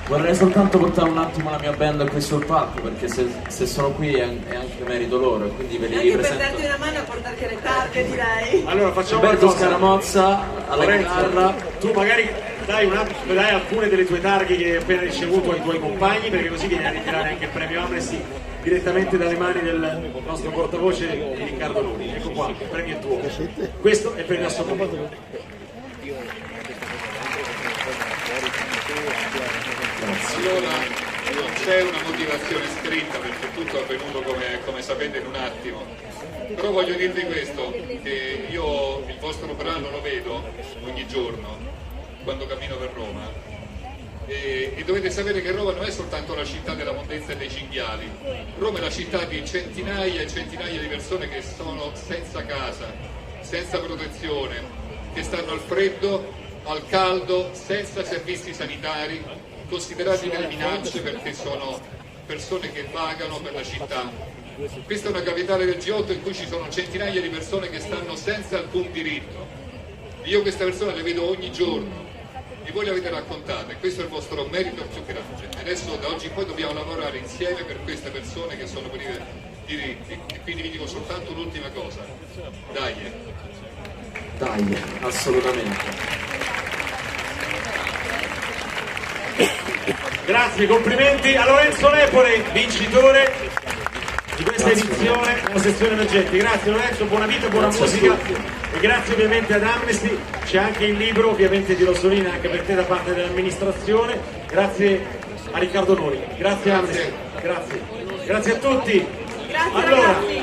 Vorrei soltanto portare un attimo la mia band qui sul palco, perché se sono qui è anche merito loro, e quindi ve li anche presento. per darti una mano a portarti le targhe, direi. Allora facciamo Umberto qualcosa. Scaramozza alla chitarra. Tu magari dai alcune delle tue targhe che hai appena ricevuto ai tuoi compagni, perché così vieni a ritirare anche il premio Amnesty direttamente dalle mani del nostro portavoce Riccardo Luni. Ecco qua, il premio è tuo. Questo è il premio assoluto. Allora non c'è una motivazione scritta perché tutto è avvenuto come sapete in un attimo, però voglio dirvi questo, che io il vostro brano lo vedo ogni giorno quando cammino per Roma e dovete sapere che Roma non è soltanto la città della mondezza e dei cinghiali. Roma è la città di centinaia e centinaia di persone che sono senza casa, senza protezione, che stanno al freddo, al caldo, senza servizi sanitari, considerati delle minacce perché sono persone che vagano per la città. Questa è una capitale del G8 in cui ci sono centinaia di persone che stanno senza alcun diritto. Io queste persone le vedo ogni giorno e voi le avete raccontate, questo è il vostro merito più grande. Adesso da oggi in poi dobbiamo lavorare insieme per queste persone che sono prive di diritti. E quindi vi dico soltanto un'ultima cosa: dai, Assolutamente. Grazie, complimenti a Lorenzo Lepore, vincitore di questa edizione della sezione emergenti. Grazie Lorenzo, buona vita, buona musica e grazie ovviamente ad Amnesty. C'è anche il libro ovviamente di Rosolina anche per te da parte dell'amministrazione. Grazie a Riccardo Nori, grazie Amnesty, grazie a tutti. Grazie Allora, ragazzi.